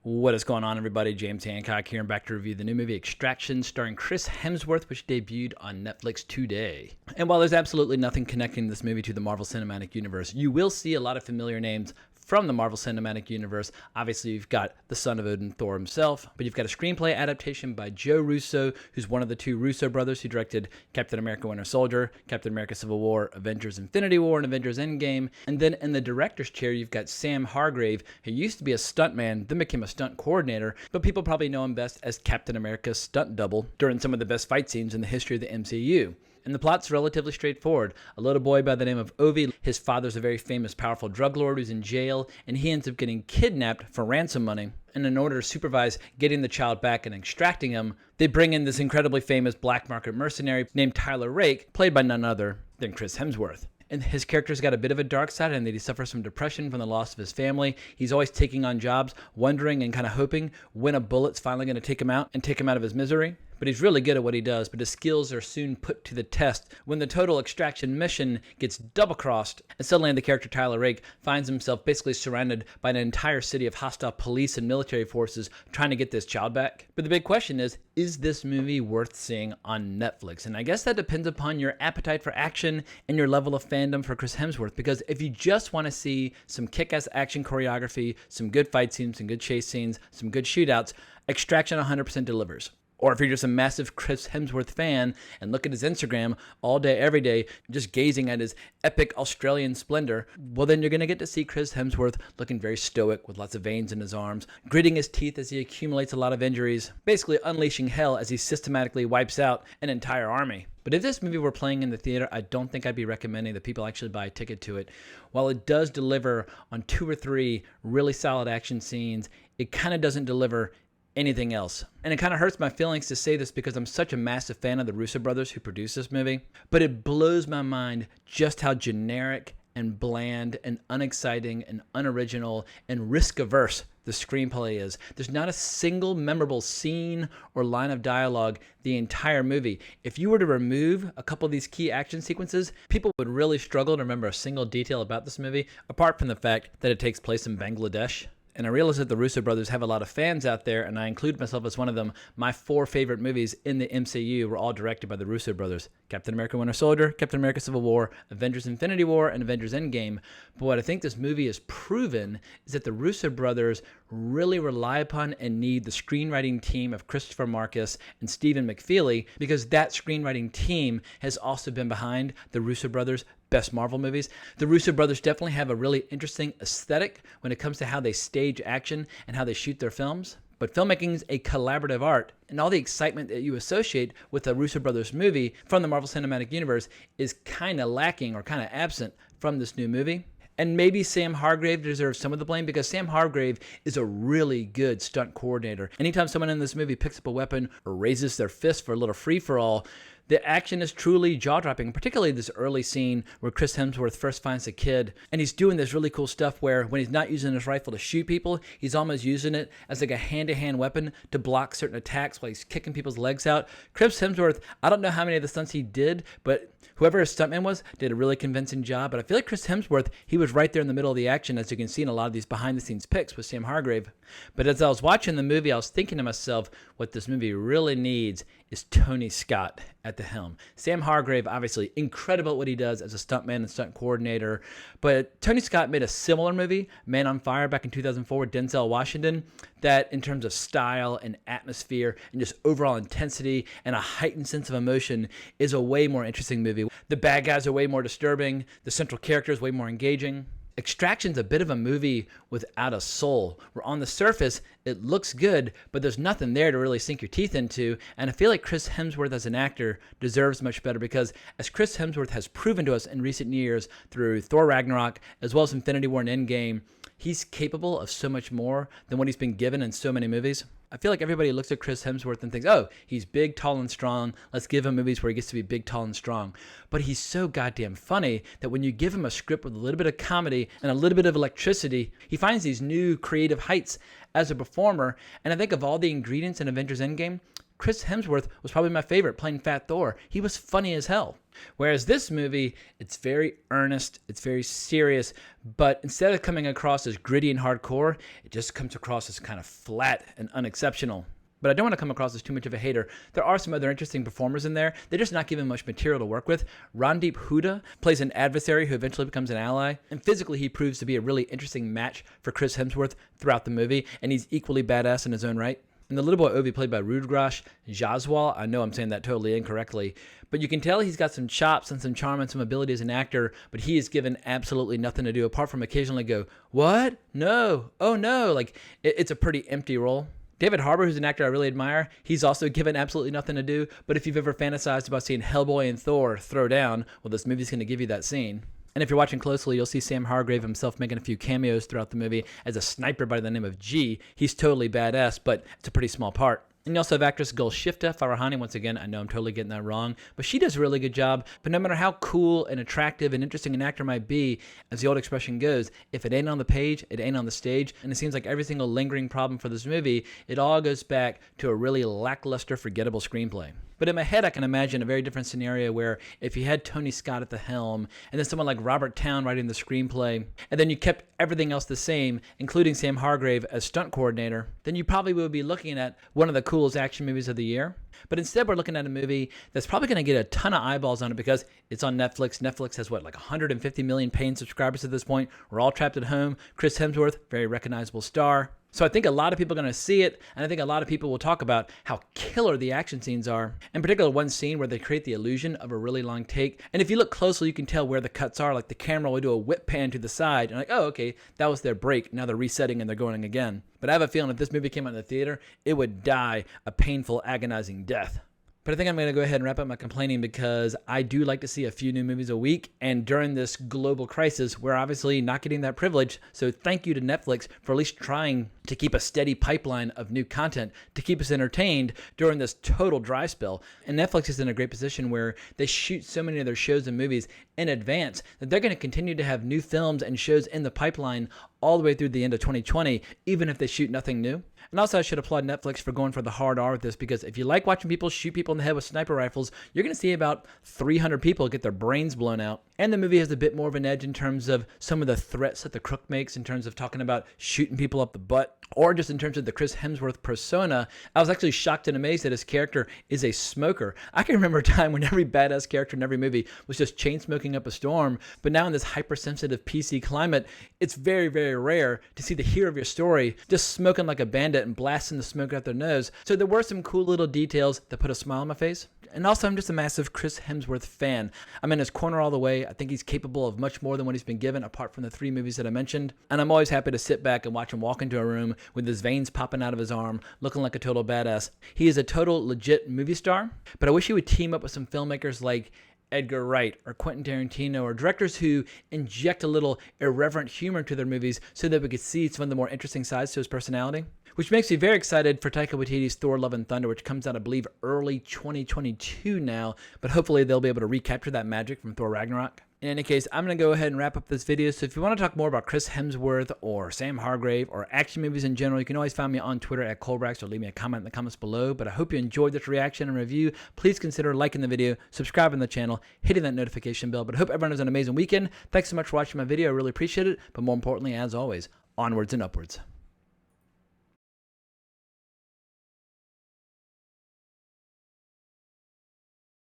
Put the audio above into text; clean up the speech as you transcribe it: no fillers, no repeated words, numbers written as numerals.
What is going on, everybody? James Hancock here, and back to review the new movie Extraction, starring Chris Hemsworth, which debuted on Netflix today. And while there's absolutely nothing connecting this movie to the Marvel Cinematic Universe, you will see a lot of familiar names from the Marvel Cinematic Universe. Obviously, you've got the son of Odin, Thor himself, but you've got a screenplay adaptation by Joe Russo, who's one of the two Russo brothers who directed Captain America Winter Soldier, Captain America Civil War, Avengers Infinity War, and Avengers Endgame. And then in the director's chair, you've got Sam Hargrave, who used to be a stuntman, then became a stunt coordinator, but people probably know him best as Captain America's stunt double during some of the best fight scenes in the history of the MCU. And the plot's relatively straightforward. A little boy by the name of Ovi, his father's a very famous, powerful drug lord who's in jail, and he ends up getting kidnapped for ransom money. And in order to supervise getting the child back and extracting him, they bring in this incredibly famous black market mercenary named Tyler Rake, played by none other than Chris Hemsworth. And his character's got a bit of a dark side in that he suffers from depression from the loss of his family. He's always taking on jobs, wondering and kind of hoping when a bullet's finally going to take him out and take him out of his misery. But he's really good at what he does, but his skills are soon put to the test when the total extraction mission gets double-crossed, and suddenly the character Tyler Rake finds himself basically surrounded by an entire city of hostile police and military forces trying to get this child back. But the big question is this movie worth seeing on Netflix? And I guess that depends upon your appetite for action and your level of fandom for Chris Hemsworth, because if you just want to see some kick-ass action choreography, some good fight scenes, some good chase scenes, some good shootouts, Extraction 100% delivers. Or if you're just a massive Chris Hemsworth fan and look at his Instagram all day, every day, just gazing at his epic Australian splendor, well, then you're going to get to see Chris Hemsworth looking very stoic with lots of veins in his arms, gritting his teeth as he accumulates a lot of injuries, basically unleashing hell as he systematically wipes out an entire army. But if this movie were playing in the theater, I don't think I'd be recommending that people actually buy a ticket to it. While it does deliver on 2 or 3 really solid action scenes, it kind of doesn't deliver anything else. And it kind of hurts my feelings to say this because I'm such a massive fan of the Russo brothers who produced this movie, but it blows my mind just how generic and bland and unexciting and unoriginal and risk-averse the screenplay is. There's not a single memorable scene or line of dialogue the entire movie. If you were to remove a couple of these key action sequences, people would really struggle to remember a single detail about this movie, apart from the fact that it takes place in Bangladesh. And I realize that the Russo brothers have a lot of fans out there, and I include myself as one of them. My 4 favorite movies in the MCU were all directed by the Russo brothers. Captain America Winter Soldier, Captain America Civil War, Avengers Infinity War, and Avengers Endgame. But what I think this movie has proven is that the Russo brothers really rely upon and need the screenwriting team of Christopher Marcus and Stephen McFeely, because that screenwriting team has also been behind the Russo brothers' best Marvel movies. The Russo brothers definitely have a really interesting aesthetic when it comes to how they stage action and how they shoot their films. But filmmaking is a collaborative art, and all the excitement that you associate with a Russo brothers movie from the Marvel Cinematic Universe is kind of lacking or kind of absent from this new movie. And maybe Sam Hargrave deserves some of the blame, because Sam Hargrave is a really good stunt coordinator. Anytime someone in this movie picks up a weapon or raises their fist for a little free-for-all, the action is truly jaw-dropping, particularly this early scene where Chris Hemsworth first finds the kid, and he's doing this really cool stuff where when he's not using his rifle to shoot people, he's almost using it as like a hand-to-hand weapon to block certain attacks while he's kicking people's legs out. Chris Hemsworth, I don't know how many of the stunts he did, but whoever his stuntman was did a really convincing job. But I feel like Chris Hemsworth, he was right there in the middle of the action, as you can see in a lot of these behind-the-scenes pics with Sam Hargrave. But as I was watching the movie, I was thinking to myself, what this movie really needs is Tony Scott at the helm. Sam Hargrave, obviously incredible at what he does as a stuntman and stunt coordinator, but Tony Scott made a similar movie, Man on Fire, back in 2004 with Denzel Washington, that in terms of style and atmosphere and just overall intensity and a heightened sense of emotion is a way more interesting movie. The bad guys are way more disturbing, the central character is way more engaging. Extraction's a bit of a movie without a soul, where on the surface it looks good, but there's nothing there to really sink your teeth into. And I feel like Chris Hemsworth as an actor deserves much better, because as Chris Hemsworth has proven to us in recent years through Thor Ragnarok as well as Infinity War and Endgame, he's capable of so much more than what he's been given in so many movies. I feel like everybody looks at Chris Hemsworth and thinks, oh, he's big, tall, and strong. Let's give him movies where he gets to be big, tall, and strong. But he's so goddamn funny that when you give him a script with a little bit of comedy and a little bit of electricity, he finds these new creative heights as a performer. And I think of all the ingredients in Avengers Endgame, Chris Hemsworth was probably my favorite playing Fat Thor. He was funny as hell. Whereas this movie, it's very earnest, it's very serious, but instead of coming across as gritty and hardcore, it just comes across as kind of flat and unexceptional. But I don't want to come across as too much of a hater. There are some other interesting performers in there. They're just not given much material to work with. Randeep Hooda plays an adversary who eventually becomes an ally. And physically, he proves to be a really interesting match for Chris Hemsworth throughout the movie. And he's equally badass in his own right. And the little boy Ovi, played by Rudgrash Jaswal, I know I'm saying that totally incorrectly, but you can tell he's got some chops and some charm and some ability as an actor, but he is given absolutely nothing to do apart from occasionally go, "What? No. Oh no." Like, it's a pretty empty role. David Harbour, who's an actor I really admire, he's also given absolutely nothing to do, but if you've ever fantasized about seeing Hellboy and Thor throw down, well, this movie's going to give you that scene. And if you're watching closely, you'll see Sam Hargrave himself making a few cameos throughout the movie as a sniper by the name of G. He's totally badass, but it's a pretty small part. And you also have actress Gulshifta Farahani. Once again, I know I'm totally getting that wrong, but she does a really good job. But no matter how cool and attractive and interesting an actor might be, as the old expression goes, if it ain't on the page, it ain't on the stage. And it seems like every single lingering problem for this movie, it all goes back to a really lackluster, forgettable screenplay. But in my head, I can imagine a very different scenario where if you had Tony Scott at the helm, and then someone like Robert Towne writing the screenplay, and then you kept everything else the same, including Sam Hargrave as stunt coordinator, then you probably would be looking at one of the coolest action movies of the year. But instead, we're looking at a movie that's probably going to get a ton of eyeballs on it because it's on Netflix. Netflix has, like 150 million paying subscribers at this point. We're all trapped at home. Chris Hemsworth, very recognizable star. So I think a lot of people are going to see it, and I think a lot of people will talk about how killer the action scenes are. In particular, one scene where they create the illusion of a really long take. And if you look closely, you can tell where the cuts are. Like the camera will do a whip pan to the side, and like, oh, okay, that was their break. Now they're resetting and they're going again. But I have a feeling if this movie came out in the theater, it would die a painful, agonizing death. But I think I'm going to go ahead and wrap up my complaining because I do like to see a few new movies a week. And during this global crisis, we're obviously not getting that privilege. So thank you to Netflix for at least trying to keep a steady pipeline of new content to keep us entertained during this total dry spell. And Netflix is in a great position where they shoot so many of their shows and movies in advance that they're going to continue to have new films and shows in the pipeline all the way through the end of 2020, even if they shoot nothing new. And also, I should applaud Netflix for going for the hard R with this, because if you like watching people shoot people in the head with sniper rifles, you're going to see about 300 people get their brains blown out. And the movie has a bit more of an edge in terms of some of the threats that the crook makes in terms of talking about shooting people up the butt, or just in terms of the Chris Hemsworth persona. I was actually shocked and amazed that his character is a smoker. I can remember a time when every badass character in every movie was just chain smoking up a storm, but now in this hypersensitive PC climate, it's very, very rare to see the hero of your story just smoking like a bandit and blasting the smoke out their nose. So there were some cool little details that put a smile on my face. And also, I'm just a massive Chris Hemsworth fan. I'm in his corner all the way. I think he's capable of much more than what he's been given, apart from the 3 movies that I mentioned. And I'm always happy to sit back and watch him walk into a room with his veins popping out of his arm, looking like a total badass. He is a total legit movie star, but I wish he would team up with some filmmakers like Edgar Wright or Quentin Tarantino, or directors who inject a little irreverent humor to their movies so that we could see some of the more interesting sides to his personality. Which makes me very excited for Taika Waititi's Thor Love and Thunder, which comes out, I believe, early 2022 now, but hopefully they'll be able to recapture that magic from Thor Ragnarok. In any case, I'm going to go ahead and wrap up this video. So if you want to talk more about Chris Hemsworth or Sam Hargrave or action movies in general, you can always find me on Twitter at Colbrax, or leave me a comment in the comments below. But I hope you enjoyed this reaction and review. Please consider liking the video, subscribing to the channel, hitting that notification bell. But I hope everyone has an amazing weekend. Thanks so much for watching my video. I really appreciate it. But more importantly, as always, onwards and upwards.